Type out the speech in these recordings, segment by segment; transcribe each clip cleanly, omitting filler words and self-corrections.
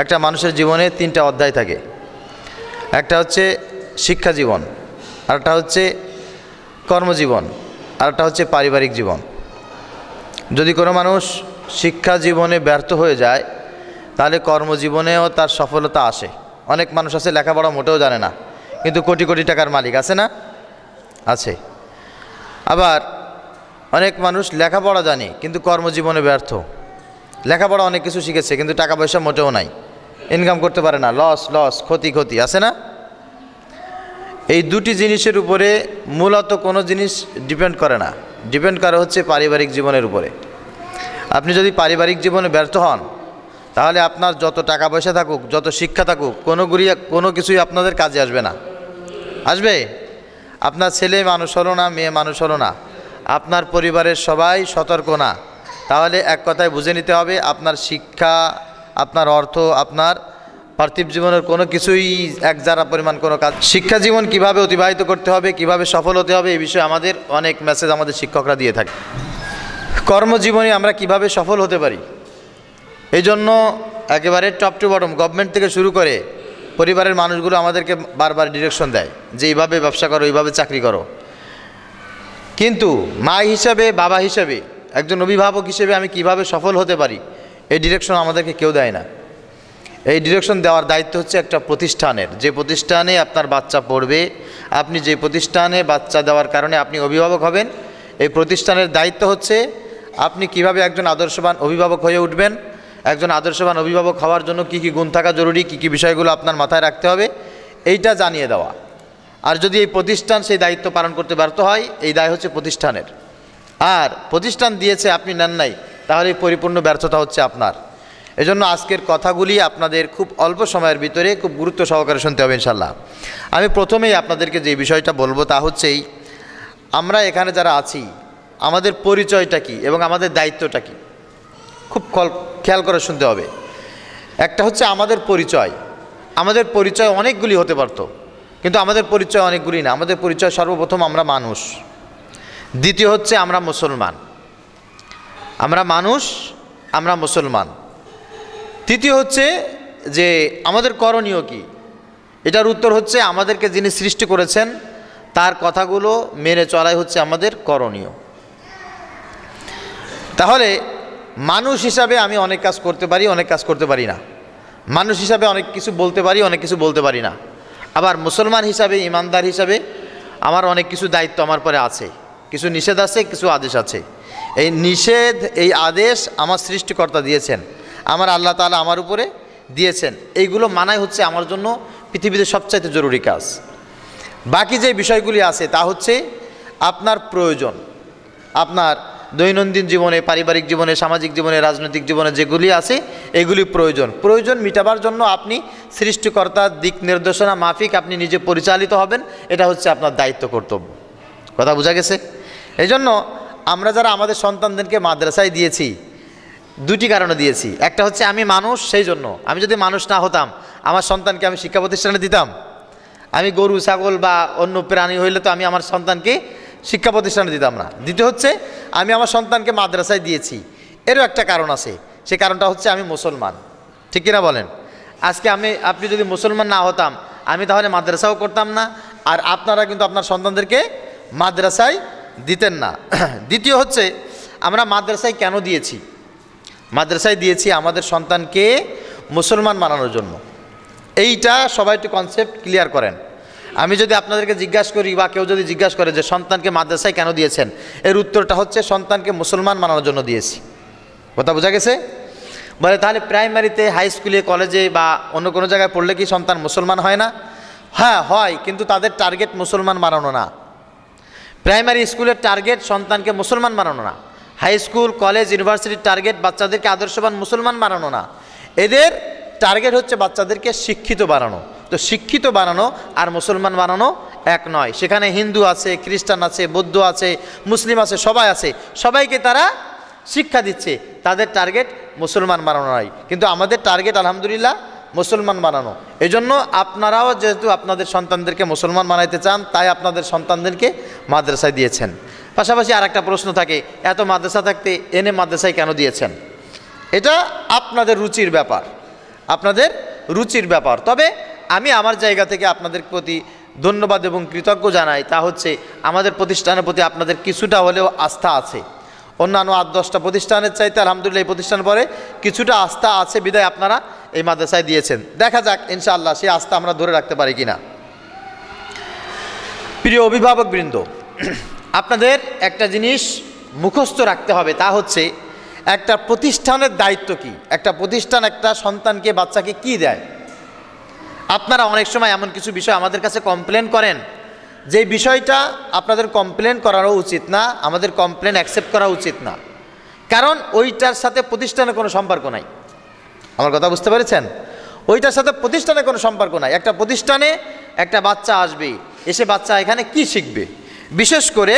একটা মানুষের জীবনে তিনটা অধ্যায় থাকে। একটা হচ্ছে শিক্ষা জীবন, আরেকটা হচ্ছে কর্মজীবন, আরেকটা হচ্ছে পারিবারিক জীবন। যদি কোনো মানুষ শিক্ষা জীবনে ব্যর্থ হয়ে যায় তাহলে কর্মজীবনেও তার সফলতা আসে। অনেক মানুষ আছে লেখাপড়া মোটেও জানে না, কিন্তু কোটি কোটি টাকার মালিক আছে না? আছে। আবার অনেক মানুষ লেখাপড়া জানে কিন্তু কর্মজীবনে ব্যর্থ। লেখাপড়া অনেক কিছু শিখেছে কিন্তু টাকা পয়সা মোটেও নাই, ইনকাম করতে পারে না, লস ক্ষতি আছে না? এই দুটি জিনিসের উপরে মূলত কোনো জিনিস ডিপেন্ড করে না, ডিপেন্ড করে হচ্ছে পারিবারিক জীবনের উপরে। আপনি যদি পারিবারিক জীবনে ব্যর্থ হন তাহলে আপনার যত টাকা পয়সা থাকুক, যত শিক্ষা থাকুক, কোনো কিছুই আপনাদের কাজে আসবে না। আসবে? আপনার ছেলে মানুষ হলো না, মেয়ে মানুষ হলো না, আপনার পরিবারের সবাই সতর্ক না, তাহলে এক কথায় বুঝে নিতে হবে আপনার শিক্ষা, আপনার অর্থ, আপনার পার্থিব জীবনের কোনো কিছুই এক যারা পরিমাণ কোনো কাজ। শিক্ষা জীবন কিভাবে অতিবাহিত করতে হবে, কিভাবে সফল হতে হবে, এই বিষয়ে আমাদের অনেক মেসেজ আমাদের শিক্ষকরা দিয়ে থাকে। কর্মজীবনে আমরা কিভাবে সফল হতে পারি, এই জন্য একেবারে টপ টু বটম গভর্নমেন্ট থেকে শুরু করে পরিবারের মানুষগুলো আমাদেরকে বারবার ডিরেকশন দেয় যে এইভাবে ব্যবসা করো, এইভাবে চাকরি করো। কিন্তু মা হিসাবে, বাবা হিসাবে, একজন অভিভাবক হিসেবে আমি কিভাবে সফল হতে পারি, এই ডিরেকশন আমাদেরকে কেউ দেয় না। এই ডিরেকশন দেওয়ার দায়িত্ব হচ্ছে একটা প্রতিষ্ঠানের। যে প্রতিষ্ঠানে আপনার বাচ্চা পড়বে, আপনি যে প্রতিষ্ঠানে বাচ্চা দেওয়ার কারণে আপনি অভিভাবক হবেন, এই প্রতিষ্ঠানের দায়িত্ব হচ্ছে আপনি কিভাবে একজন আদর্শবান অভিভাবক হয়ে উঠবেন। একজন আদর্শবান অভিভাবক হওয়ার জন্য কী কী গুণ থাকা জরুরি, কী কী বিষয়গুলো আপনার মাথায় রাখতে হবে, এইটা জানিয়ে দেওয়া। আর যদি এই প্রতিষ্ঠান সেই দায়িত্ব পালন করতে ব্যর্থ হয়, এই দায় হচ্ছে প্রতিষ্ঠানের। আর প্রতিষ্ঠান দিয়েছে আপনি নেন নাই, তাহলে পরিপূর্ণ ব্যর্থতা হচ্ছে আপনার। এজন্য আজকের কথাগুলি আপনাদের খুব অল্প সময়ের ভিতরে খুব গুরুত্ব সহকারে শুনতে হবে ইনশাল্লাহ। আমি প্রথমেই আপনাদেরকে যে বিষয়টা বলবো তা হচ্ছেই, আমরা এখানে যারা আছি আমাদের পরিচয়টা কী এবং আমাদের দায়িত্বটা কী, খুব খেয়াল করে শুনতে হবে। একটা হচ্ছে আমাদের পরিচয়। আমাদের পরিচয় অনেকগুলি হতে পারত, কিন্তু আমাদের পরিচয় অনেকগুলি না। আমাদের পরিচয় সর্বপ্রথম আমরা মানুষ, দ্বিতীয় হচ্ছে আমরা মুসলমান, আমরা মানুষ, আমরা মুসলমান। তৃতীয় হচ্ছে যে আমাদের করণীয় কি, এটার উত্তর হচ্ছে আমাদেরকে যিনি সৃষ্টি করেছেন তার কথাগুলো মেনে চলাই হচ্ছে আমাদের করণীয়। তাহলে মানুষ হিসাবে আমি অনেক কাজ করতে পারি, অনেক কাজ করতে পারি না। মানুষ হিসাবে অনেক কিছু বলতে পারি, অনেক কিছু বলতে পারি না। আবার মুসলমান হিসাবে, ইমানদার হিসাবে আমার অনেক কিছু দায়িত্ব আমার পরে আছে, কিছু নিষেধ আছে, কিছু আদেশ আছে। এই নিষেধ, এই আদেশ আমার সৃষ্টিকর্তা দিয়েছেন, আমার আল্লাহ তাআলা আমার উপরে দিয়েছেন। এইগুলো মানাই হচ্ছে আমার জন্য পৃথিবীতে সবচাইতে জরুরি কাজ। বাকি যে বিষয়গুলি আছে তা হচ্ছে আপনার প্রয়োজন, আপনার দৈনন্দিন জীবনে, পারিবারিক জীবনে, সামাজিক জীবনে, রাজনৈতিক জীবনে যেগুলি আছে এগুলি প্রয়োজন মেটাবার জন্য আপনি সৃষ্টিকর্তার দিক নির্দেশনা মাফিক আপনি নিজে পরিচালিত হবেন। এটা হচ্ছে আপনার দায়িত্ব, কর্তব্য। কথা বোঝা গেছে? এই জন্য আমরা যারা আমাদের সন্তানদেরকে মাদ্রাসায় দিয়েছি, দুটি কারণে দিয়েছি। একটা হচ্ছে আমি মানুষ, সেই জন্য। আমি যদি মানুষ না হতাম আমার সন্তানকে আমি শিক্ষা প্রতিষ্ঠানে দিতাম? আমি গরু, ছাগল বা অন্য প্রাণী হইলে তো আমি আমার সন্তানকে শিক্ষা প্রতিষ্ঠানে দিতাম না। দ্বিতীয় হচ্ছে আমি আমার সন্তানকে মাদ্রাসায় দিয়েছি, এরও একটা কারণ আছে। সে কারণটা হচ্ছে আমি মুসলমান। ঠিক কিনা বলেন? আজকে আপনি যদি মুসলমান না হতাম আমি তাহলে মাদ্রাসাও করতাম না, আর আপনারা কিন্তু আপনার সন্তানদেরকে মাদ্রাসায় দিতেন না। দ্বিতীয় হচ্ছে আমরা মাদ্রাসায় কেন দিয়েছি? মাদ্রাসায় দিয়েছি আমাদের সন্তানকে মুসলমান বানানোর জন্য। এইটা সবাই একটু কনসেপ্ট ক্লিয়ার করেন। আমি যদি আপনাদেরকে জিজ্ঞাসা করি বা কেউ যদি জিজ্ঞাসা করে যে সন্তানকে মাদ্রাসায় কেন দিয়েছেন, এর উত্তরটা হচ্ছে সন্তানকে মুসলমান বানানোর জন্য দিয়েছি। কথা বোঝা গেছে? বলে তাহলে প্রাইমারিতে, হাই স্কুলে, কলেজে বা অন্য কোনো জায়গায় পড়লে কি সন্তান মুসলমান হয় না? হ্যাঁ হয়, কিন্তু তাদের টার্গেট মুসলমান বানানো না। প্রাইমারি স্কুলের টার্গেট সন্তানকে মুসলমান বানানো না। হাই স্কুল, কলেজ, ইউনিভার্সিটির টার্গেট বাচ্চাদেরকে আদর্শবান মুসলমান বানানো না। এদের টার্গেট হচ্ছে বাচ্চাদেরকে শিক্ষিত বানানো। তো শিক্ষিত বানানো আর মুসলমান বানানো এক নয়। সেখানে হিন্দু আছে, খ্রিস্টান আছে, বৌদ্ধ আছে, মুসলিম আছে, সবাই আছে, সবাইকে তারা শিক্ষা দিচ্ছে। তাদের টার্গেট মুসলমান বানানো নয়, কিন্তু আমাদের টার্গেট আলহামদুলিল্লাহ মুসলমান বানানো। এই জন্য আপনারাও যেহেতু আপনাদের সন্তানদেরকে মুসলমান বানাইতে চান, তাই আপনাদের সন্তানদেরকে মাদ্রাসায় দিয়েছেন। পাশাপাশি আর একটা প্রশ্ন থাকে, এত মাদ্রাসা থাকতে এনে মাদ্রাসায় কেন দিয়েছেন? এটা আপনাদের রুচির ব্যাপার। আপনাদের রুচির ব্যাপার। তবে আমি আমার জায়গা থেকে আপনাদের প্রতি ধন্যবাদ এবং কৃতজ্ঞ জানাই, তা হচ্ছে আমাদের প্রতিষ্ঠানের প্রতি আপনাদের কিছুটা হলেও আস্থা আছে। অন্যান্য 8-10টা প্রতিষ্ঠানের চাইতে আলহামদুলিল্লাহ এই প্রতিষ্ঠানের পরে কিছুটা আস্থা আছে বিধায় আপনারা এই মাদ্রাসায় দিয়েছেন। দেখা যাক ইনশাআল্লাহ সেই আস্থা আমরা ধরে রাখতে পারি কিনা। প্রিয় অভিভাবকবৃন্দ, আপনাদের একটা জিনিস মুখস্থ রাখতে হবে, তা হচ্ছে একটা প্রতিষ্ঠানের দায়িত্ব কি, একটা প্রতিষ্ঠান একটা সন্তানকে বাচ্চাকে কি দেয়। আপনারা অনেক সময় এমন কিছু বিষয় আমাদের কাছে কমপ্লেন করেন, যে বিষয়টা আপনাদের কমপ্লেন করারও উচিত না, আমাদের কমপ্লেন অ্যাকসেপ্ট করা উচিত না, কারণ ওইটার সাথে প্রতিষ্ঠানের কোনো সম্পর্ক নাই। আমার কথা বুঝতে পেরেছেন? ওইটার সাথে প্রতিষ্ঠানের কোনো সম্পর্ক নাই। একটা প্রতিষ্ঠানে একটা বাচ্চা আসবে, এসে বাচ্চা এখানে কি শিখবে? বিশেষ করে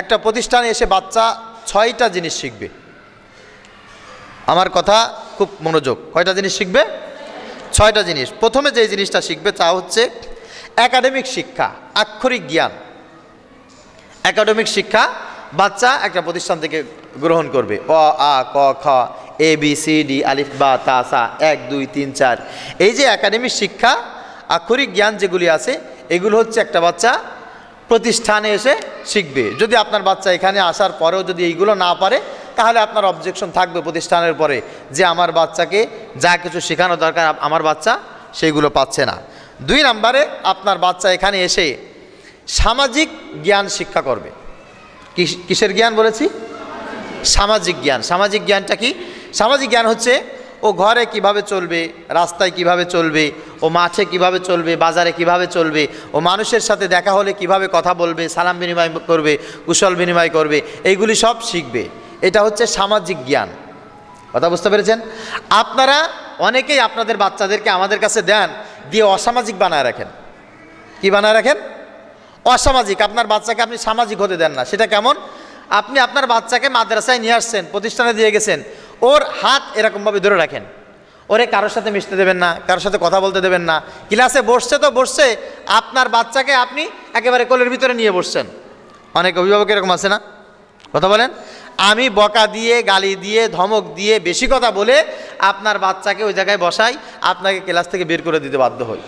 একটা প্রতিষ্ঠানে এসে বাচ্চা 6টা জিনিস শিখবে। আমার কথা খুব মনোযোগ, কয়টা জিনিস শিখবে? 6টা জিনিস। প্রথমে যে জিনিসটা শিখবে তা হচ্ছে একাডেমিক শিক্ষা, আক্ষরিক জ্ঞান। একাডেমিক শিক্ষা বাচ্চা একটা প্রতিষ্ঠান থেকে গ্রহণ করবে। অ আ ক খ ABCD আলিফ বা তা সা 1 2 3 4, এই যে একাডেমিক শিক্ষা আক্ষরিক জ্ঞান যেগুলি আছে এগুলো হচ্ছে একটা বাচ্চা প্রতিষ্ঠানে এসে শিখবে। যদি আপনার বাচ্চা এখানে আসার পরেও যদি এইগুলো না পারে, তাহলে আপনার অবজেকশন থাকবে প্রতিষ্ঠানের পরে যে আমার বাচ্চাকে যা কিছু শেখানো দরকার আমার বাচ্চা সেইগুলো পাচ্ছে না। 2 নম্বরে আপনার বাচ্চা এখানে এসে সামাজিক জ্ঞান শিক্ষা করবে। কিসের জ্ঞান বলেছি? সামাজিক জ্ঞান। সামাজিক জ্ঞানটা কি? সামাজিক জ্ঞান হচ্ছে ও ঘরে কিভাবে চলবে, রাস্তায় কিভাবে চলবে, ও মাঠে কিভাবে চলবে, বাজারে কিভাবে চলবে, ও মানুষের সাথে দেখা হলে কিভাবে কথা বলবে, সালাম বিনিময় করবে, কুশল বিনিময় করবে, এইগুলি সব শিখবে। এটা হচ্ছে সামাজিক জ্ঞান। কথা বুঝতে পেরেছেন? আপনারা অনেকেই আপনাদের বাচ্চাদেরকে আমাদের কাছে দেন, দিয়ে অসামাজিক বানায় রাখেন। কি বানায় রাখেন? অসামাজিক। আপনার বাচ্চাকে আপনি সামাজিক হতে দেন না। সেটা কেমন? আপনি আপনার বাচ্চাকে মাদ্রাসায় নিয়ে আসছেন, প্রতিষ্ঠানে দিয়ে গেছেন, ওর হাত এরকমভাবে ধরে রাখেন, ওরে কারোর সাথে মিশতে দেবেন না, কারোর সাথে কথা বলতে দেবেন না। ক্লাসে বসছে তো বসছে, আপনার বাচ্চাকে আপনি একেবারে কোলের ভিতরে নিয়ে বসছেন। অনেক অভিভাবক এরকম আছে না? কথা বলেন। আমি বকা দিয়ে, গালি দিয়ে, ধমক দিয়ে, বেশি কথা বলে আপনার বাচ্চাকে ওই জায়গায় বসাই, আপনাকে ক্লাস থেকে বের করে দিতে বাধ্য হই।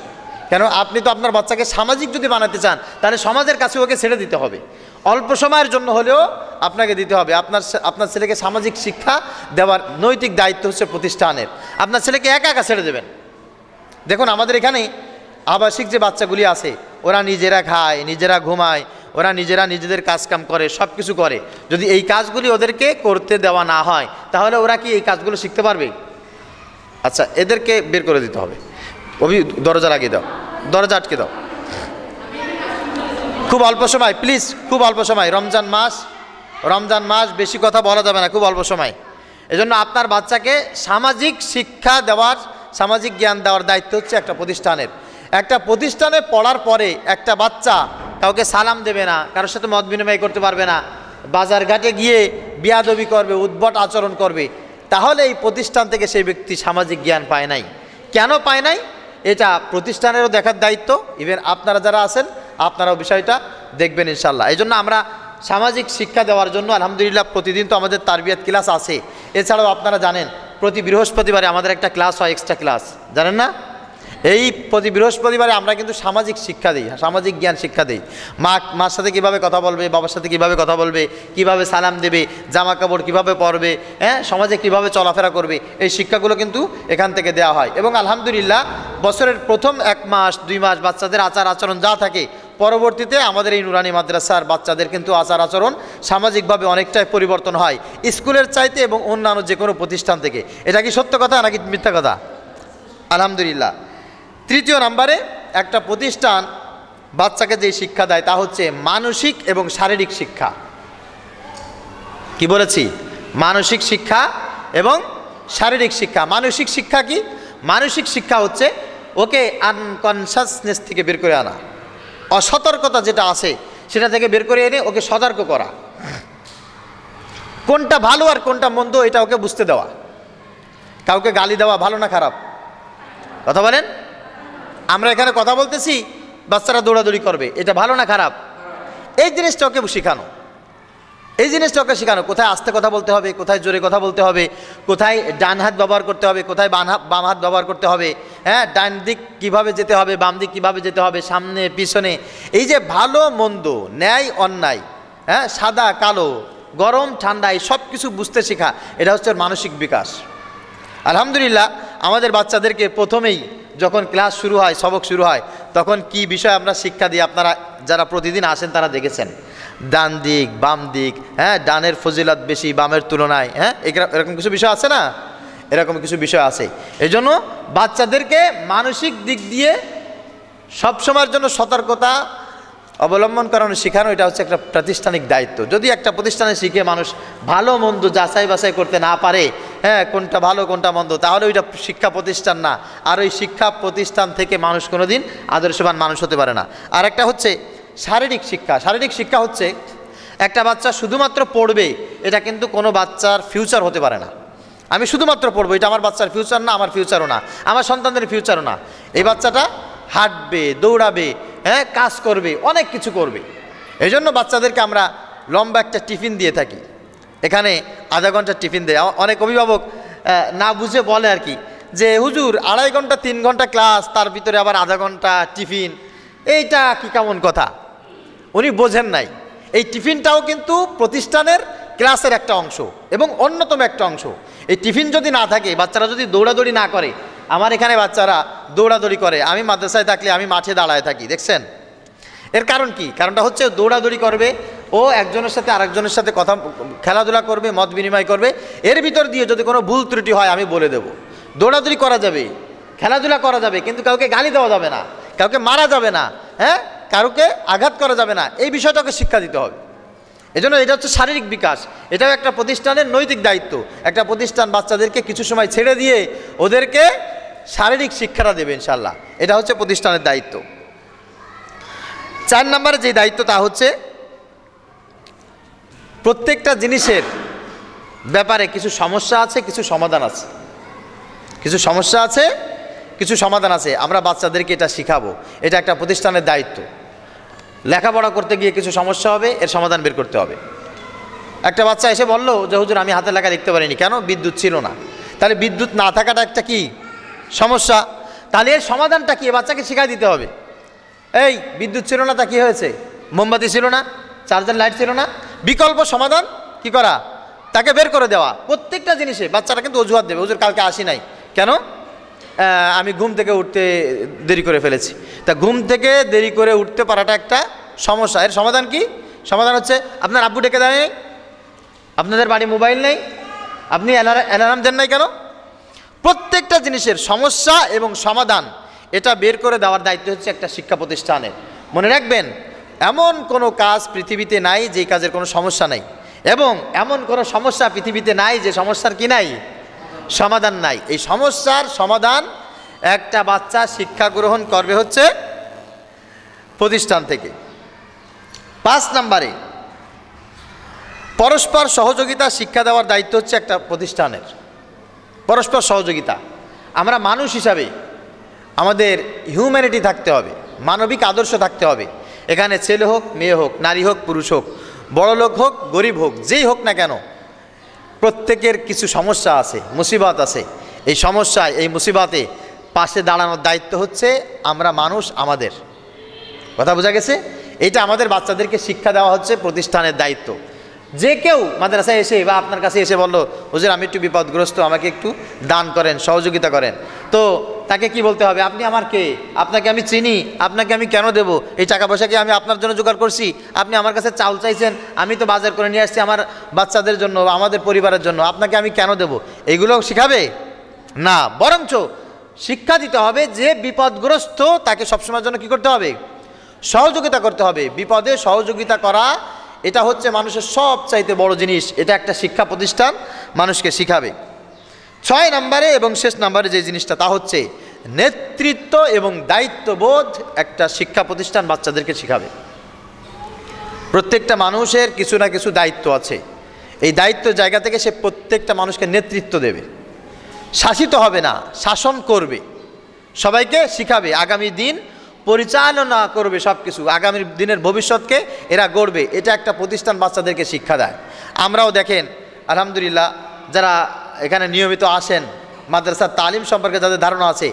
কেন? আপনি তো আপনার বাচ্চাকে সামাজিক যদি বানাতে চান, তাহলে সমাজের কাছে ওকে ছেড়ে দিতে হবে। অল্প সময়ের জন্য হলেও আপনাকে দিতে হবে। আপনার ছেলেকে সামাজিক শিক্ষা দেওয়ার নৈতিক দায়িত্ব হচ্ছে প্রতিষ্ঠানের। আপনার ছেলেকে একা একা ছেড়ে দেবেন। দেখুন আমাদের এখানে আবাসিক যে বাচ্চাগুলি আছে, ওরা নিজেরা খায়, নিজেরা ঘুমায়, ওরা নিজেরা নিজেদের কাজকাম করে, সব কিছু করে। যদি এই কাজগুলি ওদেরকে করতে দেওয়া না হয়, তাহলে ওরা কি এই কাজগুলো শিখতে পারবে? আচ্ছা, এদেরকে বের করে দিতে হবে। দরজা লাগিয়ে দাও, দরজা আটকে দাও। খুব অল্প সময়, প্লিজ, খুব অল্প সময়। রমজান মাস বেশি কথা বলা যাবে না, খুব অল্প সময়। এজন্য আপনার বাচ্চাকে সামাজিক শিক্ষা দেওয়ার, সামাজিক জ্ঞান দেওয়ার দায়িত্ব হচ্ছে একটা প্রতিষ্ঠানের। একটা প্রতিষ্ঠানে পড়ার পরে একটা বাচ্চা কাউকে সালাম দেবে না, কারোর সাথে মত বিনিময় করতে পারবে না, বাজার ঘাটে গিয়ে বিয়াদবি করবে, উদ্ভট আচরণ করবে, তাহলে এই প্রতিষ্ঠান থেকে সেই ব্যক্তি সামাজিক জ্ঞান পায় নাই। কেন পায় নাই? এটা প্রতিষ্ঠানেরও দেখার দায়িত্ব। ইভেন আপনারা যারা আছেন আপনারাও বিষয়টা দেখবেন ইনশাল্লাহ। এই জন্য আমরা সামাজিক শিক্ষা দেওয়ার জন্য আলহামদুলিল্লাহ প্রতিদিন তো আমাদের তারবিয়াত ক্লাস আছে। এছাড়াও আপনারা জানেন প্রতি বৃহস্পতিবারে আমাদের একটা ক্লাস হয়, এক্সট্রা ক্লাস, জানেন না? এই প্রতি বৃহস্পতিবারে আমরা কিন্তু সামাজিক শিক্ষা দিই, সামাজিক জ্ঞান শিক্ষা দিই। মার সাথে কীভাবে কথা বলবে, বাবার সাথে কীভাবে কথা বলবে, কিভাবে সালাম দেবে, জামা কাপড় কীভাবে পরবে, সমাজে কিভাবে চলাফেরা করবে, এই শিক্ষাগুলো কিন্তু এখান থেকে দেওয়া হয়। এবং আলহামদুলিল্লাহ বছরের প্রথম 1 মাস 2 মাস বাচ্চাদের আচার আচরণ যা থাকে, পরবর্তীতে আমাদের এই নুরানি মাদ্রাসার বাচ্চাদের কিন্তু আচার আচরণ সামাজিকভাবে অনেকটাই পরিবর্তন হয় স্কুলের চাইতে এবং অন্যান্য যে কোনো প্রতিষ্ঠান থেকে। এটা কি সত্য কথা নাকি মিথ্যা কথা? আলহামদুলিল্লাহ। 3য় নম্বরে একটা প্রতিষ্ঠান বাচ্চাকে যে শিক্ষা দেয় তা হচ্ছে মানসিক এবং শারীরিক শিক্ষা। কি বলেছি? মানসিক শিক্ষা এবং শারীরিক শিক্ষা। মানসিক শিক্ষা কি? মানসিক শিক্ষা হচ্ছে ওকে আনকনশাসনেস থেকে বের করে আনা, অসতর্কতা যেটা আছে সেটা থেকে বের করে এনে ওকে সতর্ক করা, কোনটা ভালো আর কোনটা মন্দ এটা ওকে বুঝতে দেওয়া। কাউকে গালি দেওয়া ভালো না খারাপ? কথা বলেন। আমরা এখানে কথা বলতেছি, বাচ্চারা দৌড়াদৌড়ি করবে, এটা ভালো না খারাপ? এই জিনিসটা ওকে শেখানো। এই জিনিসটা ওকে শেখানো, কোথায় আস্তে কথা বলতে হবে, কোথায় জোরে কথা বলতে হবে, কোথায় ডান হাত ব্যবহার করতে হবে, কোথায় বাম হাত ব্যবহার করতে হবে, হ্যাঁ, ডান দিক কীভাবে যেতে হবে, বাম দিক কীভাবে যেতে হবে, সামনে পিছনে, এই যে ভালো মন্দ, ন্যায় অন্যায়, হ্যাঁ, সাদা কালো, গরম ঠান্ডা, এই সব কিছু বুঝতে শেখা, এটা হচ্ছে ওর মানসিক বিকাশ। আলহামদুলিল্লাহ আমাদের বাচ্চাদেরকে প্রথমেই যখন ক্লাস শুরু হয়, সবক শুরু হয়, তখন কি বিষয় আমরা শিক্ষা দিই, আপনারা যারা প্রতিদিন আসেন তারা দেখেছেন, ডান দিক বাম দিক, হ্যাঁ, ডানের ফজিলত বেশি বামের তুলনায়, হ্যাঁ, এরকম কিছু বিষয় আছে না, এরকম কিছু বিষয় আছে। এই জন্য বাচ্চাদেরকে মানসিক দিক দিয়ে সবসময়ের জন্য সতর্কতা অবলম্বন করানো শেখানো, এটা হচ্ছে একটা প্রাতিষ্ঠানিক দায়িত্ব। যদি একটা প্রতিষ্ঠানে শিখে মানুষ ভালো মন্দ যাচাই বাছাই করতে না পারে, হ্যাঁ, কোনটা ভালো কোনটা মন্দ, তাহলে ওইটা শিক্ষা প্রতিষ্ঠান না। আর ওই শিক্ষা প্রতিষ্ঠান থেকে মানুষ কোনোদিন আদর্শবান মানুষ হতে পারে না। আর একটা হচ্ছে শারীরিক শিক্ষা। শারীরিক শিক্ষা হচ্ছে একটা বাচ্চা শুধুমাত্র পড়বে, এটা কিন্তু কোনো বাচ্চার ফিউচার হতে পারে না। আমি শুধুমাত্র পড়বো, এটা আমার বাচ্চার ফিউচার না, আমার ফিউচারও না, আমার সন্তানদের ফিউচারও না। এই বাচ্চাটা হাঁটবে, দৌড়াবে, হ্যাঁ, কাজ করবে, অনেক কিছু করবে। এই জন্য বাচ্চাদেরকে আমরা লম্বা একটা টিফিন দিয়ে থাকি, এখানে আধা ঘন্টার টিফিন দেয়। অনেক অভিভাবক না বুঝে বলে আর কি, যে হুজুর 2.5 ঘন্টা 3 ঘন্টা ক্লাস, তার ভিতরে আবার আধা ঘন্টা টিফিন, এইটা কি কেমন কথা? উনি বোঝেন নাই, এই টিফিনটাও কিন্তু প্রতিষ্ঠানের ক্লাসের একটা অংশ এবং অন্যতম একটা অংশ। এই টিফিন যদি না থাকে, বাচ্চারা যদি দৌড়াদৌড়ি না করে, আমার এখানে বাচ্চারা দৌড়াদৌড়ি করে, আমি মাদ্রাসায় থাকলে আমি মাঠে দাঁড়ায় থাকি, দেখছেন? এর কারণ কি? কারণটা হচ্ছে দৌড়াদৌড়ি করবে, ও একজনের সাথে আরেকজনের সাথে কথা খেলাধুলা করবে, মত বিনিময় করবে, এর ভিতর দিয়ে যদি কোনো ভুল ত্রুটি হয় আমি বলে দেব। দৌড়াদৌড়ি করা যাবে, খেলাধুলা করা যাবে, কিন্তু কাউকে গালি দেওয়া যাবে না, কাউকে মারা যাবে না, হ্যাঁ, কাউকে আঘাত করা যাবে না, এই বিষয়টাকে শিক্ষা দিতে হবে। এজন্য এটা হচ্ছে শারীরিক বিকাশ, এটাও একটা প্রতিষ্ঠানের নৈতিক দায়িত্ব। একটা প্রতিষ্ঠান বাচ্চাদেরকে কিছু সময় ছেড়ে দিয়ে ওদেরকে শারীরিক শিক্ষাটা দেবে ইনশাল্লাহ, এটা হচ্ছে প্রতিষ্ঠানের দায়িত্ব। 4 নম্বরে যে দায়িত্ব, তা হচ্ছে প্রত্যেকটা জিনিসের ব্যাপারে কিছু সমস্যা আছে, কিছু সমাধান আছে, কিছু সমস্যা আছে, কিছু সমাধান আছে। আমরা বাচ্চাদেরকে এটা শিখাবো, এটা একটা প্রতিষ্ঠানের দায়িত্ব। লেখাপড়া করতে গিয়ে কিছু সমস্যা হবে, এর সমাধান বের করতে হবে। একটা বাচ্চা এসে বললো যে হুজুর আমি হাতের লেখা লিখতে পারিনি, কেন? বিদ্যুৎ ছিল না। তাহলে বিদ্যুৎ না থাকাটা একটা কি সমস্যা, তাহলে এর সমাধানটা কি? বাচ্চাকে শিখাই দিতে হবে। এই বিদ্যুৎ ছিল না, তা কি হয়েছে? মোমবাতি ছিল না, চার্জার লাইট ছিল না, বিকল্প সমাধান কি করা? তাকে বের করে দেওয়া। প্রত্যেকটা জিনিসে বাচ্চারা কিন্তু অজুহাত দেবে, হুজুর কালকে আসি নাই, কেন? আমি ঘুম থেকে উঠতে দেরি করে ফেলেছি। তা ঘুম থেকে দেরি করে উঠতে পারাটা একটা সমস্যা, এর সমাধান কি? সমাধান হচ্ছে আপনার আব্বু ডেকে দেয় নাই, আপনাদের বাড়ি মোবাইল নেই, আপনি অ্যালার্ম দেন নাই কেন? প্রত্যেকটা জিনিসের সমস্যা এবং সমাধান এটা বের করে দেওয়ার দায়িত্ব হচ্ছে একটা শিক্ষা প্রতিষ্ঠানের। মনে রাখবেন, এমন কোনো কাজ পৃথিবীতে নাই যে কাজের কোনো সমস্যা নাই, এবং এমন কোনো সমস্যা পৃথিবীতে নাই যে সমস্যার কি নাই, সমাধান নাই। এই সমস্যার সমাধান একটা বাচ্চা শিক্ষা গ্রহণ করবে হচ্ছে প্রতিষ্ঠান থেকে। 5 নম্বরে পরস্পর সহযোগিতা শিক্ষা দেওয়ার দায়িত্ব হচ্ছে একটা প্রতিষ্ঠানের। পরস্পর সহযোগিতা, আমরা মানুষ হিসাবে আমাদের হিউম্যানিটি থাকতে হবে, মানবিক আদর্শ থাকতে হবে। এখানে ছেলে হোক মেয়ে হোক, নারী হোক পুরুষ হোক, বড় লোক হোক গরিব হোক, যেই হোক না কেন, প্রত্যেকের কিছু সমস্যা আছে, মুসিবত আছে। এই সমস্যায়, এই মুসিবতে পাশে দাঁড়ানোর দায়িত্ব হচ্ছে আমরা মানুষ, আমাদের। কথা বোঝা গেছে? এটা আমাদের বাচ্চাদেরকে শিক্ষা দেওয়া হচ্ছে প্রতিষ্ঠানের দায়িত্ব। যে কেউ মাদ্রাসায় এসে বা আপনার কাছে এসে বললো হুজুর আমি একটু বিপদগ্রস্ত, আমাকে একটু দান করেন, সহযোগিতা করেন, তো তাকে কি বলতে হবে? আপনি আমার কে? আপনাকে আমি চিনি, আপনাকে আমি কেন দেব? এই টাকা পয়সা কি আমি আপনার জন্য জোগাড় করছি? আপনি আমার কাছে চাউল চাইছেন, আমি তো বাজার করে নিয়ে আসছি আমার বাচ্চাদের জন্য, আমাদের পরিবারের জন্য, আপনাকে আমি কেন দেব? এগুলো শিখাবে না, বরঞ্চ শিক্ষা দিতে হবে যে বিপদগ্রস্ত তাকে সবসময়ের জন্য কি করতে হবে? সহযোগিতা করতে হবে। বিপদে সহযোগিতা করা এটা হচ্ছে মানুষের সবচাইতে বড় জিনিস, এটা একটা শিক্ষা প্রতিষ্ঠান মানুষকে শিখাবে। 6 নম্বরে এবং শেষ নম্বরে যে জিনিসটা, তা হচ্ছে নেতৃত্ব এবং দায়িত্ববোধ একটা শিক্ষা প্রতিষ্ঠান বাচ্চাদেরকে শিখাবে। প্রত্যেকটা মানুষের কিছু না কিছু দায়িত্ব আছে, এই দায়িত্ব জায়গা থেকে সে প্রত্যেকটা মানুষকে নেতৃত্ব দেবে, শাসিত হবে না, শাসন করবে, সবাইকে শিখাবে, আগামী দিন পরিচালনা করবে, সব কিছু আগামী দিনের ভবিষ্যৎকে এরা গড়বে। এটা একটা প্রতিষ্ঠান বাচ্চাদেরকে শিক্ষা দেয়। আমরাও দেখেন আলহামদুলিল্লাহ যারা এখানে নিয়মিত আসেন, মাদ্রাসার তালিম সম্পর্কে যাদের ধারণা আছে,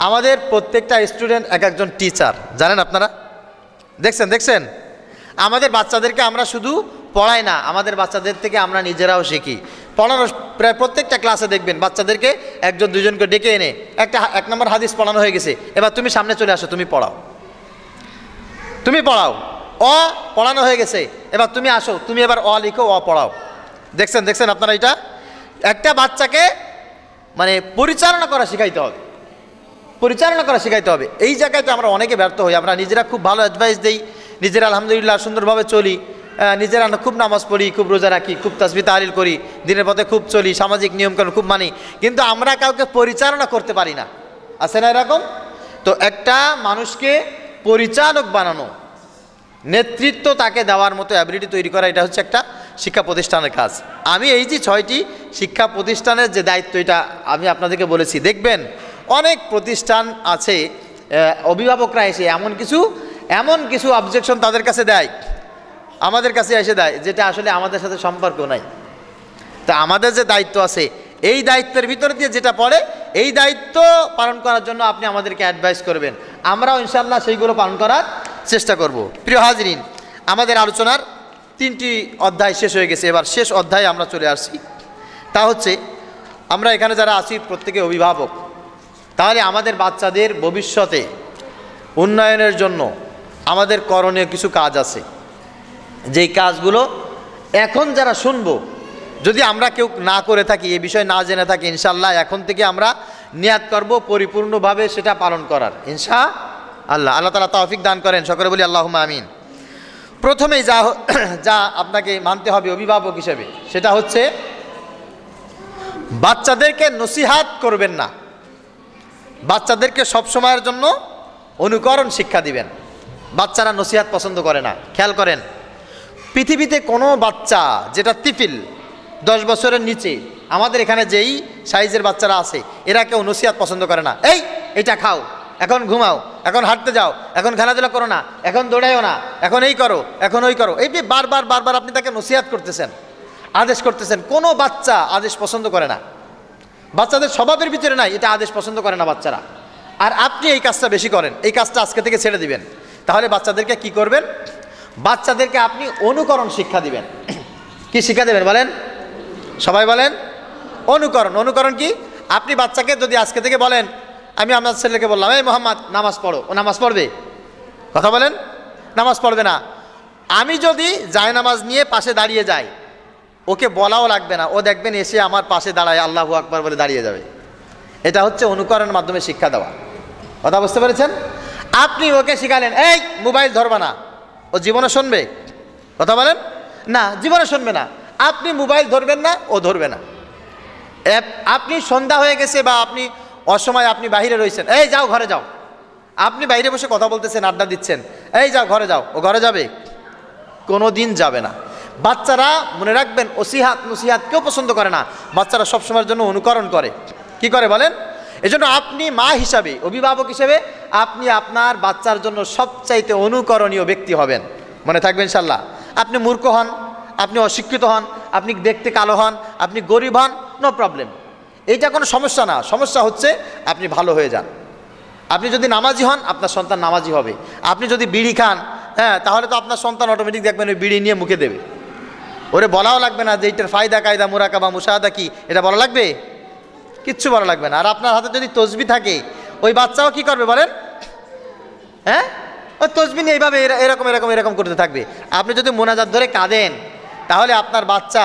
আমাদের প্রত্যেকটা স্টুডেন্ট এক একজন টিচার, জানেন আপনারা? দেখছেন আমাদের বাচ্চাদেরকে আমরা শুধু পড়াই না, আমাদের বাচ্চাদের থেকে আমরা নিজেরাও শিখি। পড়ানো প্রায় প্রত্যেকটা ক্লাসে দেখবেন বাচ্চাদেরকে একজন দুজনকে ডেকে এনে এক নম্বর হাদিস পড়ানো হয়ে গেছে, এবার তুমি সামনে চলে আসো, তুমি পড়াও। অ পড়ানো হয়ে গেছে, এবার তুমি আসো, তুমি এবার অ লিখো, অ পড়াও। দেখছেন আপনারা? এটা একটা বাচ্চাকে মানে পরিচালনা করা শিখাইতে হবে। এই জায়গাতে আমরা অনেকে ব্যর্থ হই। আমরা নিজেরা খুব ভালো অ্যাডভাইস দিই, নিজেরা আলহামদুলিল্লাহ সুন্দরভাবে চলি, নিজেরা খুব নামাজ পড়ি, খুব রোজা রাখি, খুব তাসবিহ তাহলিল করি, দিনের পথে খুব চলি, সামাজিক নিয়মকানুন খুব মানি, কিন্তু আমরা কাউকে পরিচালনা করতে পারি না। আছে না এরকম? তো একটা মানুষকে পরিচালক বানানো, নেতৃত্ব তাকে দেওয়ার মতো অ্যাবিলিটি তৈরি করা, এটা হচ্ছে একটা শিক্ষা প্রতিষ্ঠানের কাজ। আমি এই যে 6টি শিক্ষা প্রতিষ্ঠানের যে দায়িত্ব, এটা আমি আপনাদেরকে বলেছি। দেখবেন অনেক প্রতিষ্ঠান আছে, অভিভাবকরা এসে এমন কিছু অবজেকশন তাদের কাছে দেয়, আমাদের কাছে এসে দেয়, যেটা আসলে আমাদের সাথে সম্পর্ক নাই। তা আমাদের যে দায়িত্ব আছে, এই দায়িত্বের ভিতর দিয়ে যেটা পড়ে, এই দায়িত্ব পালন করার জন্য আপনি আমাদেরকে অ্যাডভাইস করবেন, আমরাও ইনশাআল্লাহ সেইগুলো পালন করার চেষ্টা করব। প্রিয় হাজরিন, আমাদের আলোচনার 3টি অধ্যায় শেষ হয়ে গেছে, এবার শেষ অধ্যায়ে আমরা চলে আসছি। তা হচ্ছে আমরা এখানে যারা আছি প্রত্যেকে অভিভাবক, তাহলে আমাদের বাচ্চাদের ভবিষ্যতে উন্নয়নের জন্য আমাদের করণীয় কিছু কাজ আছে, যেই কাজগুলো এখন যারা শুনবো, যদি আমরা কেউ না করে থাকি, এই বিষয়ে না জেনে থাকি, ইনশাআল্লাহ এখন থেকে আমরা নিয়াত করব পরিপূর্ণভাবে সেটা পালন করার, ইনশাআল্লাহ। আল্লাহ তাআলা তৌফিক দান করেন, সকলে বলি আল্লাহুম্মা আমিন। প্রথমেই যা আপনাকে মানতে হবে অভিভাবক হিসেবে, সেটা হচ্ছে বাচ্চাদেরকে নসিহাত করবেন না, বাচ্চাদেরকে সবসময়ের জন্য অনুকরণ শিক্ষা দিবেন। বাচ্চারা নসিহাত পছন্দ করে না। খেয়াল করেন, পৃথিবীতে কোনো বাচ্চা যেটা তিফিল 10 বছরের নিচে, আমাদের এখানে যেই সাইজের বাচ্চারা আছে, এরা কেউ নসিহাত পছন্দ করে না। এটা খাও, এখন ঘুমাও, এখন হাঁটতে যাও, এখন খেলাধুলা করো না, এখন দৌড়াইও না, এখন এই করো, এখন ওই করো, এই যে বারবার আপনি তাকে নসিহাত করতেছেন, আদেশ করতেছেন। কোনো বাচ্চা আদেশ পছন্দ করে না, বাচ্চাদের স্বভাবের ভিতরে নাই, এটা আদেশ পছন্দ করে না বাচ্চারা। আর আপনি এই কাজটা বেশি করেন, এই কাজটা আজকে থেকে ছেড়ে দিবেন। তাহলে বাচ্চাদেরকে কি করবেন? বাচ্চাদেরকে আপনি অনুকরণ শিক্ষা দিবেন। কি শিক্ষা দেবেন বলেন? সবাই বলেন অনুকরণ কি? আপনি বাচ্চাকে যদি আজকে থেকে বলেন, আমি আমার ছেলেকে বললাম, এই মোহাম্মদ নামাজ পড়ো, ও নামাজ পড়বে? কথা বলেন, নামাজ পড়বে না। আমি যদি জায়নামাজ নিয়ে পাশে দাঁড়িয়ে যাই, ওকে বলাও লাগবে না, ও দেখবেন এসে আমার পাশে দাঁড়ায় আল্লাহু আকবার বলে দাঁড়িয়ে যাবে। এটা হচ্ছে অনুকরণের মাধ্যমে শিক্ষা দেওয়া। কথা বুঝতে পেরেছেন? আপনি ওকে শিখালেন, এই মোবাইল ধরবা না, ও জীবনে শুনবে? কথা বলেন না, জীবনে শুনবে না। আপনি মোবাইল ধরবেন না, ও ধরবে না। আপনি সন্ধ্যা হয়ে গেছে বা আপনি অসময় আপনি বাইরে রয়েছেন, এই যাও ঘরে যাও, আপনি বাইরে বসে কথা বলতেছেন, আড্ডা দিচ্ছেন, এই যাও ঘরে যাও, ও ঘরে যাবে? কোনো দিন যাবে না। বাচ্চারা মনে রাখবেন, নসিহাত কেউ পছন্দ করে না, বাচ্চারা সবসময়ের জন্য অনুকরণ করে। কি করে বলেন? এজন্য আপনি মা হিসাবে, অভিভাবক হিসেবে আপনি আপনার বাচ্চার জন্য সবচাইতে অনুকরণীয় ব্যক্তি হবেন। মনে থাকবেন ইনশাআল্লাহ। আপনি মূর্খ হন, আপনি অশিক্ষিত হন, আপনি দেখতে কালো হন, আপনি গরিব হন, নো প্রবলেম, এইটা কোনো সমস্যা না। সমস্যা হচ্ছে আপনি ভালো হয়ে যান। আপনি যদি নামাজি হন, আপনার সন্তান নামাজি হবে। আপনি যদি বিড়ি খান, তাহলে তো আপনার সন্তান অটোমেটিক দেখবেন ওই বিড়ি নিয়ে মুখে দেবে। ওরে বলাও লাগবে না যে এইটার ফায়দা কায়দা মুরাকাবা মুশাহাদা কি, এটা বলা লাগবে? কিচ্ছু বলা লাগবে না। আর আপনার হাতে যদি তসবি থাকে, ওই বাচ্চাও কি করবে বলেন? ওই তসবি নিয়ে এইভাবে এরকম করতে থাকবে। আপনি যদি মোনাজাত ধরে কাঁদেন, তাহলে আপনার বাচ্চা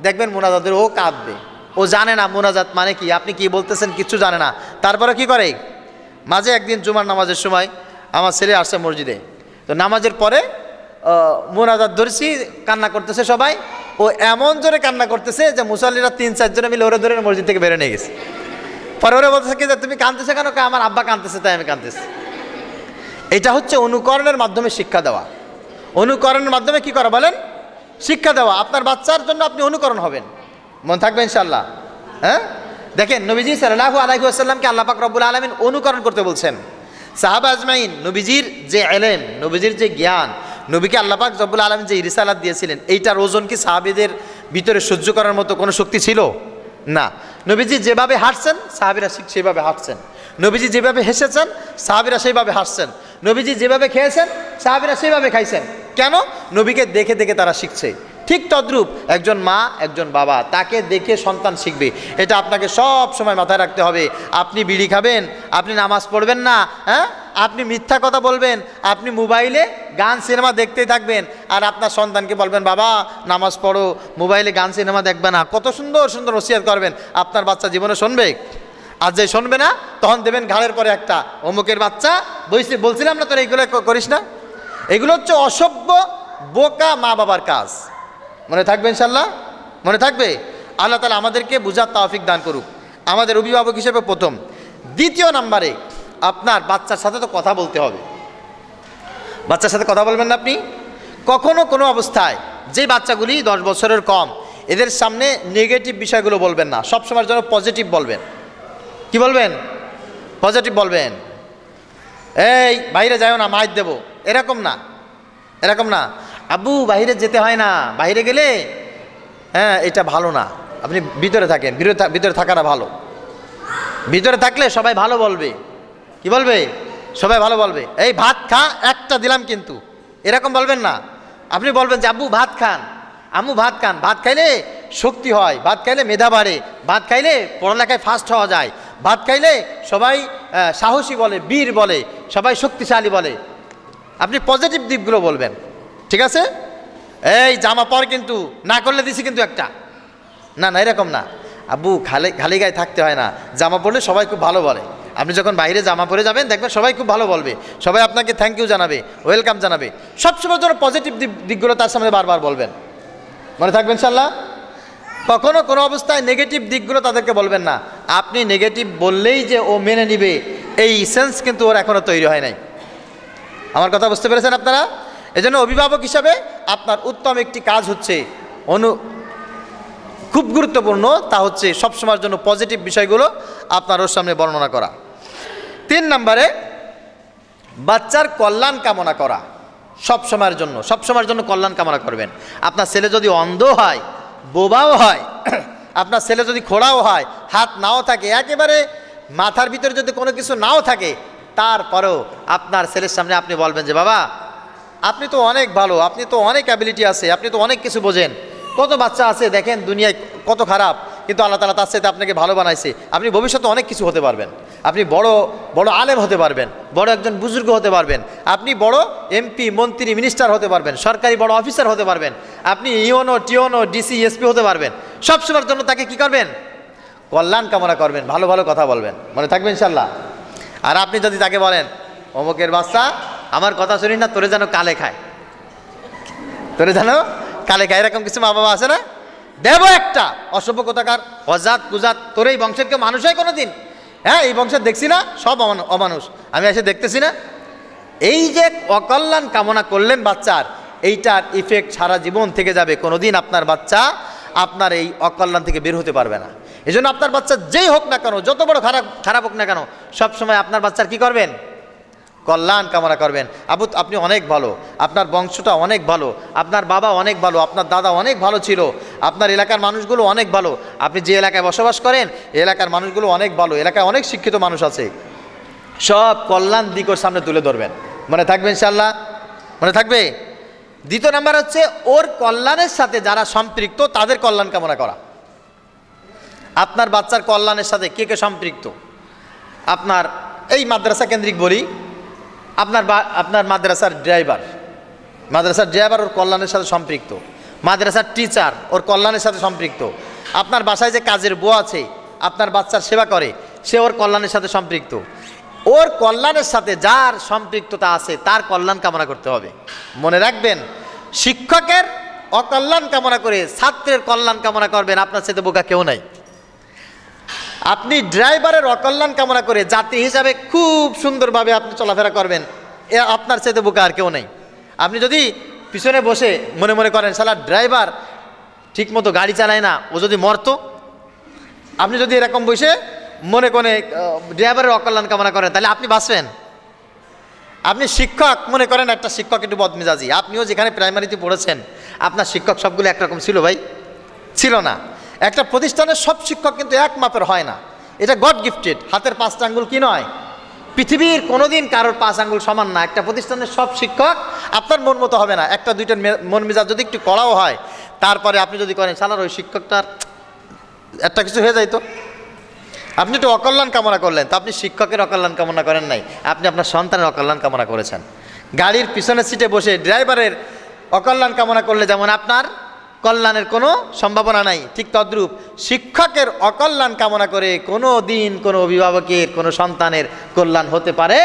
দেখবেন মোনাজাত ধরে ও কাঁদবে। ও জানে না মোনাজাত মানে কি, আপনি কি বলতেছেন কিচ্ছু জানে না। তারপরে কি করে, মাঝে একদিন জুমার নামাজের সময় আমার ছেলে আসছে মসজিদে, তো নামাজের পরে মোনাজাত ধরেছি, কান্না করতেছে সবাই। ও এমন জোরে কান্না করতেছে যে মুসল্লিরা 3-4 জনে মিলে ওরে ধরে মসজিদ থেকে বেরো নিয়ে গেছে। পরে ওরা বলতেছে কি, তুমি কাঁদতেছে কেন? আমার আব্বা কাঁদতেছে তাই আমি কাঁদতেছি। এটা হচ্ছে অনুকরণের মাধ্যমে শিক্ষা দেওয়া। অনুকরণের মাধ্যমে কি করা বলেন? শিক্ষা দেওয়া। আপনার বাচ্চার জন্য আপনি অনুকরণ হবেন। মনে থাকবে ইনশাআল্লাহ। দেখেন, নবীজি সাল্লাল্লাহু আলাইহি ওয়াসাল্লামকে আল্লাহ পাক রব্বুল আলামিন অনুকরণ করতে বলছেন। সাহাবা আজমাইন, নবীজির যে ইলম, নবীজির যে জ্ঞান, নবীকে আল্লাহ পাক রব্বুল আলামিন যে রিসালাত দিয়েছিলেন, এইটার ওজন কি সাহাবীদের ভিতরে সহ্য করার মতো কোনো শক্তি ছিল না। নবীজি যেভাবে হাঁটছেন সাহাবীরা সেভাবে হাঁটছেন, নবীজি যেভাবে হেসেছেন সাহাবীরা সেইভাবে হাসছেন, নবীজি যেভাবে খেয়েছেন সাহাবীরা সেইভাবে খাইছেন। কেন? নবীকে দেখে দেখে তারা শিখছে। ঠিক তদ্রূপ একজন মা একজন বাবা, তাকে দেখে সন্তান শিখবে। এটা আপনাকে সব সময় মাথায় রাখতে হবে। আপনি বিড়ি খাবেন, আপনি নামাজ পড়বেন না, হ্যাঁ, আপনি মিথ্যা কথা বলবেন, আপনি মোবাইলে গান সিনেমা দেখতেই থাকবেন, আর আপনার সন্তানকে বলবেন বাবা নামাজ পড়ো, মোবাইলে গান সিনেমা দেখবে না। কত সুন্দর সুন্দর নসিহত করবেন, আপনার বাচ্চা জীবনে শুনবে? আর যে শুনবে না তখন দেবেন ঘাড়ের পরে একটা, অমুকের বাচ্চা বলছিলাম না তোরা এইগুলো করিস না। এগুলো হচ্ছে অসভ্য বোকা মা বাবার কাজ। মনে থাকবে ইনশাল্লাহ? মনে থাকবে? আল্লাহ তাআলা আমাদেরকে বুঝার তৌফিক দান করুক, আমাদের অভিভাবক হিসেবে প্রথম। দ্বিতীয় নম্বরে আপনার বাচ্চার সাথে তো কথা বলতে হবে। বাচ্চার সাথে কথা বলবেন না আপনি কখনো কোনো অবস্থায়। যে বাচ্চাগুলি 10 বছরের কম, এদের সামনে নেগেটিভ বিষয়গুলো বলবেন না, সবসময়ের জন্য পজিটিভ বলবেন। কি বলবেন? পজিটিভ বলবেন। এই বাইরে যাও না, মাইর দেবো, এরকম না, এরকম না। আব্বু বাইরে যেতে হয় না, বাইরে গেলে হ্যাঁ এটা ভালো না, আপনি ভিতরে থাকেন, ভিতরে থাকাটা ভালো। ভিতরে থাকলে সবাই ভালো বলবে। কি বলবে? সবাই ভালো বলবে। এই ভাত খা, একটা দিলাম কিন্তু, এরকম বলবেন না। আপনি বলবেন যে আব্বু ভাত খান, আম্মু ভাত খান। ভাত খাইলে শক্তি হয়, ভাত খাইলে মেধা বাড়ে, ভাত খাইলে পড়ালেখায় ফার্স্ট হওয়া যায়, ভাত খাইলে সবাই সাহসী বলে, বীর বলে, সবাই শক্তিশালী বলে। আপনি পজিটিভ দিকগুলো বলবেন, ঠিক আছে? এই জামা পর কিন্তু, না করলে দিছি কিন্তু একটা, না না এরকম না। আব্বু খালি গায়ে থাকতে হয় না, জামা পরলে সবাই খুব ভালো বলে। আপনি যখন বাইরে জামা পরে যাবেন দেখবেন সবাই খুব ভালো বলবে, সবাই আপনাকে থ্যাংক ইউ জানাবে, ওয়েলকাম জানাবে। সবসময় জন্য পজিটিভ দিকগুলো তার সামনে বারবার বলবেন। মনে থাকবেন ইনশাল্লাহ? কখনো কোনো অবস্থায় নেগেটিভ দিকগুলো তাদেরকে বলবেন না। আপনি নেগেটিভ বললেই যে ও মেনে নিবে এই সেন্স কিন্তু ওর এখনও তৈরি হয় নাই। আমার কথা বুঝতে পেরেছেন আপনারা? এজন্য অভিভাবক হিসাবে আপনার উত্তম একটি কাজ হচ্ছে খুব গুরুত্বপূর্ণ, তা হচ্ছে সবসময়ের জন্য পজিটিভ বিষয়গুলো আপনার ওর সামনে বর্ণনা করা। 3 নম্বরে বাচ্চার কল্যাণ কামনা করা। সবসময়ের জন্য কল্যাণ কামনা করবেন। আপনার ছেলে যদি অন্ধ হয়, বোবাও হয়, আপনার ছেলে যদি খোড়াও হয়, হাত নাও থাকে, একেবারে মাথার ভিতরে যদি কোনো কিছু নাও থাকে, তারপরেও আপনার ছেলের সামনে আপনি বলবেন যে বাবা আপনি তো অনেক ভালো, আপনি তো অনেক অ্যাবিলিটি আছে, আপনি তো অনেক কিছু বোঝেন। কত বাচ্চা আছে দেখেন দুনিয়ায় কত খারাপ, কিন্তু আল্লাহ তাআলা তার সাথে আপনাকে ভালো বানাইছে। আপনি ভবিষ্যতে অনেক কিছু হতে পারবেন, আপনি বড় বড় আলেম হতে পারবেন, বড় একজন বুজুর্গ হতে পারবেন, আপনি বড় এমপি মন্ত্রী মিনিস্টার হতে পারবেন, সরকারি বড় অফিসার হতে পারবেন, আপনি ইওনো টিওনো ডিসি এসপি হতে পারবেন। সবসময়ের জন্য তাকে কি করবেন? কল্যাণ কামনা করবেন, ভালো ভালো কথা বলবেন। মনে থাকবে ইনশাল্লাহ? আর আপনি যদি তাকে বলেন অমুকের বাচ্চা আমার কথা শুনি না, তোরে যেন কালে খায়, তোরে যেন কালে খায়, এরকম কিছু মা বাবা আছে না? দেব একটা অসভ্য কোথাকার, অজাত কুজাত, তোর এই বংশের কেউ মানুষ হয় কোনো দিন? হ্যাঁ এই বংশের দেখছি না সব অমানুষ, আমি এসে দেখতেছি না। এই যে অকল্যাণ কামনা করলেন বাচ্চার, এইটার ইফেক্ট সারা জীবন থেকে যাবে। কোনোদিন আপনার বাচ্চা আপনার এই অকল্যাণ থেকে বের হতে পারবে না। এই জন্য আপনার বাচ্চা যেই হোক না কেন, যত বড় খারাপ হোক না কেন, সবসময় আপনার বাচ্চার কি করবেন? কল্যাণ কামনা করবেন। আবু আপনি অনেক ভালো, আপনার বংশটা অনেক ভালো, আপনার বাবা অনেক ভালো, আপনার দাদা অনেক ভালো ছিল, আপনার এলাকার মানুষগুলো অনেক ভালো, আপনি যে এলাকায় বসবাস করেন এই এলাকার মানুষগুলো অনেক ভালো, এলাকায় অনেক শিক্ষিত মানুষ আছে। সব কল্যাণ দিক ওর সামনে তুলে ধরবেন। মনে থাকবে ইনশাল্লাহ? মনে থাকবে? দ্বিতীয় নাম্বার হচ্ছে ওর কল্যাণের সাথে যারা সম্পৃক্ত তাদের কল্যাণ কামনা করা। আপনার বাচ্চার কল্যাণের সাথে কে কে সম্পৃক্ত? আপনার এই মাদ্রাসা কেন্দ্রিক বলি, আপনার মাদ্রাসার ড্রাইভার ওর কল্যাণের সাথে সম্পৃক্ত, মাদ্রাসার টিচার ওর কল্যাণের সাথে সম্পৃক্ত, আপনার বাসায় যে কাজের বউ আছে আপনার বাচ্চার সেবা করে সে ওর কল্যাণের সাথে সম্পৃক্ত। ওর কল্যাণের সাথে যার সম্পৃক্ততা আছে তার কল্যাণ কামনা করতে হবে। মনে রাখবেন, শিক্ষকের অকল্যাণ কামনা করে ছাত্রের কল্যাণ কামনা করবেন, আপনার সাথে বোকা কেউ নাই। আপনি ড্রাইভারের অকল্যাণ কামনা করে যাত্রী হিসাবে খুব সুন্দরভাবে আপনি চলাফেরা করবেন, আপনার সাথে বোকা আর কেউ নেই। আপনি যদি পিছনে বসে মনে মনে করেন শালা ড্রাইভার ঠিকমতো গাড়ি চালায় না, ও যদি মরতো, আপনি যদি এরকম বসে মনে করে ড্রাইভারের অকল্যাণ কামনা করেন তাহলে আপনি বাঁচবেন। আপনি শিক্ষক মনে করেন একটা শিক্ষক একটু বদমেজাজি, আপনিও যেখানে প্রাইমারিতে পড়েছেন আপনার শিক্ষক সবগুলো একরকম ছিল ভাই? ছিল না। একটা প্রতিষ্ঠানের সব শিক্ষক কিন্তু এক মাপের হয় না, এটা গড গিফটেড। হাতের 5টা আঙ্গুল কি নয়, পৃথিবীর কোনোদিন কারোর 5 আঙ্গুল সমান না। একটা প্রতিষ্ঠানের সব শিক্ষক আপনার মন মতো হবে না। একটা দুইটার মন মেজাজ যদি একটু কড়াও হয়, তারপরে আপনি যদি করেন সালার ওই শিক্ষকটার একটা কিছু হয়ে যায়, তো আপনি একটু অকল্যাণ কামনা করলেন, তো আপনি শিক্ষকের অকল্যাণ কামনা করেন নাই, আপনি আপনার সন্তানের অকল্যাণ কামনা করেছেন। গাড়ির পিছনের সিটে বসে ড্রাইভারের অকল্যাণ কামনা করলে যেমন আপনার কল্যাণের কোনো সম্ভাবনা নাই, ঠিক তদ্রূপ শিক্ষকের অকল্যাণ কামনা করে কোনো দিন কোনো অভিভাবকের কোনো সন্তানের কল্যাণ হতে পারে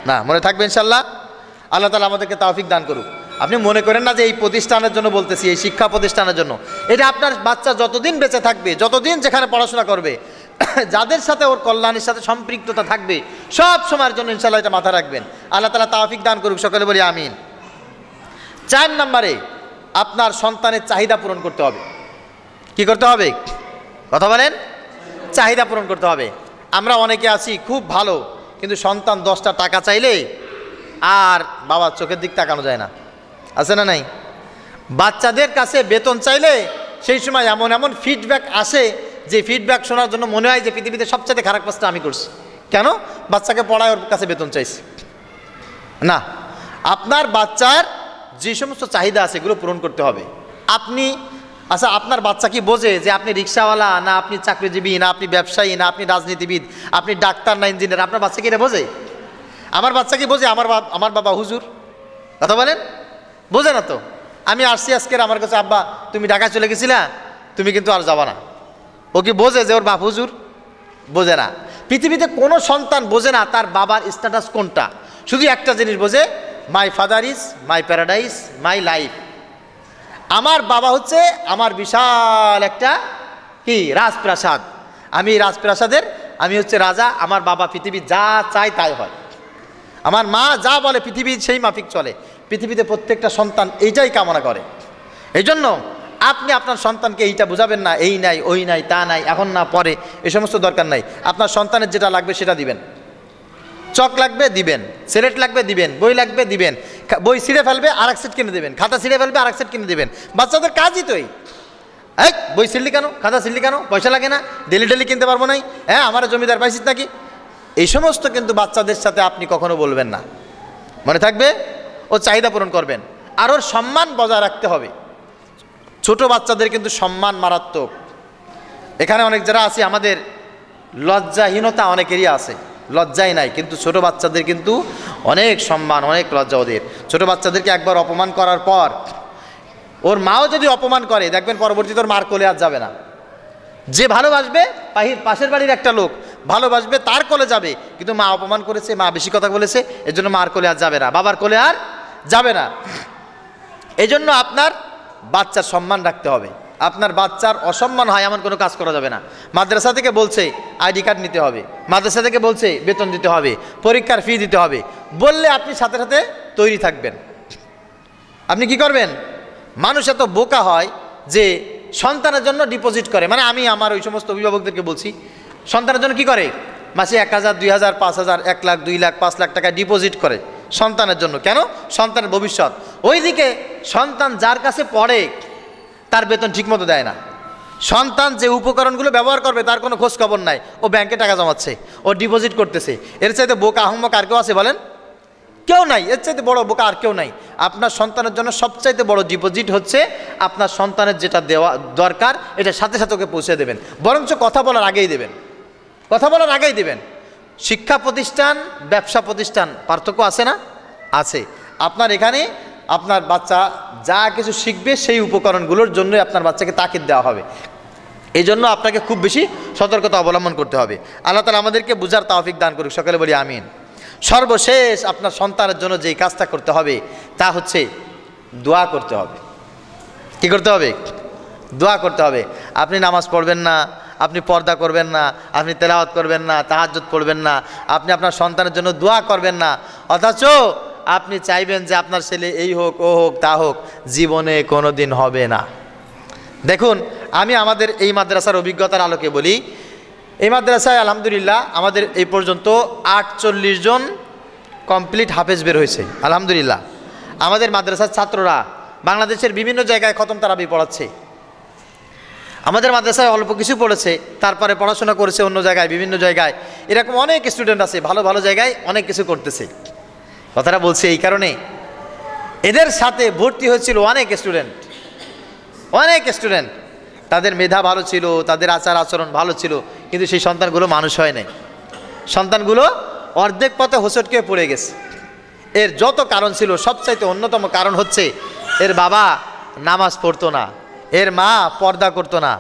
না। মনে থাকবে ইনশাল্লাহ। আল্লাহ তাআলা আমাদেরকে তৌফিক দান করুক। আপনি মনে করেন না যে এই প্রতিষ্ঠানের জন্য বলতেছি, এই শিক্ষা প্রতিষ্ঠানের জন্য। এটা আপনার বাচ্চা যতদিন বেঁচে থাকবে, যতদিন যেখানে পড়াশোনা করবে, যাদের সাথে ওর কল্যাণের সাথে সম্পৃক্ততা থাকবে, সব সময়ের জন্য ইনশাআল্লাহ এটা মাথায় রাখবেন। আল্লাহ তাআলা তৌফিক দান করুক, সকলে বলি আমিন। 4 নম্বরে আপনার সন্তানের চাহিদা পূরণ করতে হবে। কি করতে হবে? কথা বলেন। চাহিদা পূরণ করতে হবে। আমরা অনেকে আছি খুব ভালো, কিন্তু সন্তান 10টা টাকা চাইলে আর বাবার চোখের দিক তাকানো যায় না, আছে না নাই? বাচ্চাদের কাছে বেতন চাইলে সেই সময় এমন এমন ফিডব্যাক আসে যে ফিডব্যাক শোনার জন্য মনে হয় যে পৃথিবীতে সবচেয়ে খারাপ কাজটা আমি করছি। কেন? বাচ্চাকে পড়ায় ওর কাছে বেতন চাইছি না। আপনার বাচ্চার যে সমস্ত চাহিদা আছে এগুলো পূরণ করতে হবে। আপনি আচ্ছা, আপনার বাচ্চা কি বোঝে যে আপনি রিক্সাওয়ালা না, আপনি চাকরিজীবী না, আপনি ব্যবসায়ী না, আপনি রাজনীতিবিদ, আপনি ডাক্তার না ইঞ্জিনিয়ার? আপনার বাচ্চা কি এটা বোঝে? আমার বাচ্চা কি বোঝে আমার বাবা হুজুর? কথা বলেন। বোঝে না তো। আমি আসছি আজকের আমার কাছে, আব্বা তুমি ঢাকায় চলে গেছিলা, তুমি কিন্তু আর যাবা না। ও কি বোঝে যে ওর বাপ হুজুর? বোঝে না। পৃথিবীতে কোনো সন্তান বোঝে না তার বাবার স্ট্যাটাস কোনটা। শুধু একটা জিনিস বোঝে, my father is my paradise my life. আমার বাবা হচ্ছে আমার বিশাল একটা কি রাজপ্রাসাদ, আমি রাজপ্রাসাদের, আমি হচ্ছে রাজা। আমার বাবা পৃথিবী যা চায় তাই হয়, আমার মা যা বলে পৃথিবী সেই মাফিক চলে। পৃথিবীতে প্রত্যেকটা সন্তান এইটাই কামনা করে। এই জন্য আপনি আপনার সন্তানকে এইটা বোঝাবেন না, এই নাই ওই নাই তা নাই, এখন না পরে, এই সমস্ত দরকার নাই। আপনার সন্তানের যেটা লাগবে সেটা দিবেন। চক লাগবে দিবেন, সিলেট লাগবে দিবেন, বই লাগবে দিবেন। বই ছিঁড়ে ফেলবে আর এক সেট কিনে দেবেন, খাতা ছিঁড়ে ফেলবে আর এক সেট কিনে দেবেন। বাচ্চাদের কাজই তো এই বই ছিঁড়লি কেন, খাতা ছিঁড়লি কেন, পয়সা লাগে না, ডেলি ডেলি কিনতে পারবো নাই, হ্যাঁ আমার জমিদার পাইছিস নাকি? এই সমস্ত কিন্তু বাচ্চাদের সাথে আপনি কখনো বলবেন না। মনে থাকবে, ও চাহিদা পূরণ করবেন। আর ওর সম্মান বজায় রাখতে হবে। ছোট বাচ্চাদের কিন্তু সম্মান মারাত্মক। এখানে অনেক যারা আছে আমাদের লজ্জাহীনতা অনেকেরই আছে, লজ্জাই নাই, কিন্তু ছোট বাচ্চাদের কিন্তু অনেক সম্মান, অনেক লজ্জা ওদের। ছোট বাচ্চাদেরকে একবার অপমান করার পর ওর মাও যদি অপমান করে, দেখবেন পরবর্তীতে ওর মার কোলে আর যাবে না। যে ভালোবাসবে, পাশের বাড়ির একটা লোক ভালোবাসবে, তার কোলে যাবে, কিন্তু মা অপমান করেছে, মা বেশি কথা বলেছে, এজন্য মার কোলে আর যাবে না, বাবার কোলে আর যাবে না। এজন্য আপনার বাচ্চার সম্মান রাখতে হবে। আপনার বাচ্চার অসম্মান হয় এমন কোনো কাজ করা যাবে না। মাদ্রাসা থেকে বলছে আইডি কার্ড নিতে হবে, মাদ্রাসা থেকে বলছে বেতন দিতে হবে, পরীক্ষার ফি দিতে হবে, বললে আপনি সাথে সাথে তৈরি থাকবেন। আপনি কি করবেন? মানুষ এত বোকা হয় যে সন্তানের জন্য ডিপোজিট করে। মানে আমি আমার ওই সমস্ত অভিভাবকদেরকে বলছি, সন্তানের জন্য কি করে? মাসে 1000, 2000, 5000, 1 লাখ, 2 লাখ, 5 লাখ টাকা ডিপোজিট করে সন্তানের জন্য। কেন? সন্তানের ভবিষ্যৎ। ওইদিকে সন্তান যার কাছে পড়ে তার বেতন ঠিকমতো দেয় না। সন্তান যে উপকরণগুলো ব্যবহার করবে তার কোনো খোঁজ খবর নাই। ও ব্যাংকে টাকা জমাচ্ছে, ও ডিপোজিট করতেছে। এর চাইতে বোকা আহম্মক আর কেউ আছে বলেন? কেউ নাই। এর চাইতে বড় বোকা আর কেউ নাই। আপনার সন্তানের জন্য সবচাইতে বড় ডিপোজিট হচ্ছে আপনার সন্তানের যেটা দেওয়া দরকার এটা সাথে সাথে ওকে পৌঁছে দেবেন। বরঞ্চ কথা বলার আগেই দেবেন, কথা বলার আগেই দেবেন। শিক্ষা প্রতিষ্ঠান, ব্যবসা প্রতিষ্ঠান পার্থক্য আছে না? আছে। আপনার এখানে আপনার বাচ্চা যা কিছু শিখবে সেই উপকরণগুলোর জন্যই আপনার বাচ্চাকে তাকিদ দেওয়া হবে। এই জন্য আপনাকে খুব বেশি সতর্কতা অবলম্বন করতে হবে। আল্লাহ তাআলা আমাদেরকে বুঝার তৌফিক দান করুক, সকলে বলি আমিন। সর্বশেষ আপনার সন্তানের জন্য যেই কাজটা করতে হবে তা হচ্ছে দোয়া করতে হবে। কি করতে হবে? দোয়া করতে হবে। আপনি নামাজ পড়বেন না, আপনি পর্দা করবেন না, আপনি তেলাওয়াত করবেন না, তাহাজ্জুদ পড়বেন না, আপনি আপনার সন্তানের জন্য দোয়া করবেন না, অথচ আপনি চাইবেন যে আপনার ছেলে এই হোক ও হোক তা হোক, জীবনে কোনো দিন হবে না। দেখুন, আমি আমাদের এই মাদ্রাসার অভিজ্ঞতার আলোকে বলি, এই মাদ্রাসায় আলহামদুলিল্লাহ আমাদের এই পর্যন্ত 48 জন কমপ্লিট হাফেজ বের হয়েছে আলহামদুলিল্লাহ। আমাদের মাদ্রাসার ছাত্ররা বাংলাদেশের বিভিন্ন জায়গায় খতম তারাবি পড়াচ্ছে। আমাদের মাদ্রাসায় অল্প কিছু পড়েছে, তারপরে পড়াশোনা করেছে অন্য জায়গায়, বিভিন্ন জায়গায়। এরকম অনেক স্টুডেন্ট আছে ভালো ভালো জায়গায় অনেক কিছু করতেছে। কথাটা বলছি এই কারণে, এদের সাথে ভর্তি হয়েছিল অনেক স্টুডেন্ট, তাদের মেধা ভালো ছিল, তাদের আচার আচরণ ভালো ছিল, কিন্তু সেই সন্তানগুলো মানুষ হয় নাই। সন্তানগুলো অর্ধেক পথে হোঁচটকে পড়ে গেছে। এর যত কারণ ছিল, সবচাইতে অন্যতম কারণ হচ্ছে এর বাবা নামাজ পড়তো না, এর মা পর্দা করতো না,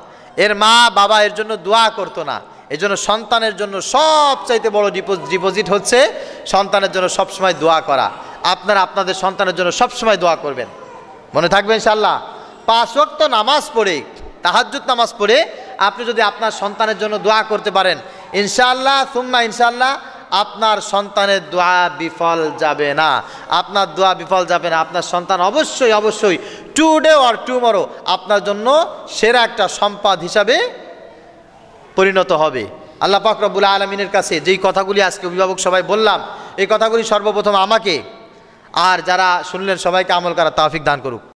এর মা বাবা এর জন্য দোয়া করতো না। এই জন্য সন্তানের জন্য সবচাইতে বড় ডিপোজিট হচ্ছে সন্তানের জন্য সবসময় দোয়া করা। আপনারা আপনাদের সন্তানের জন্য সবসময় দোয়া করবেন, মনে থাকবে ইনশাআল্লাহ। 5 ওয়াক্ত নামাজ পড়ে, তাহাজ্জুদ নামাজ পড়ে আপনি যদি আপনার সন্তানের জন্য দোয়া করতে পারেন, ইনশাআল্লাহ সুম্মা ইনশাআল্লাহ আপনার সন্তানের দোয়া বিফল যাবে না। আপনার দোয়া বিফল যাবে না। আপনার সন্তান অবশ্যই টুডে অর টুমরো আপনার জন্য সেরা একটা সম্পদ হিসাবে পরিণত হবে। আল্লাহ পাক রব্বুল আলামিনের কাছে যেই কথাগুলি আজকে অভিভাবক সবাই বললাম, এই কথাগুলি সর্বপ্রথম আমাকে আর যারা শুনলেন সবাইকে আমল করার তৌফিক দান করুক।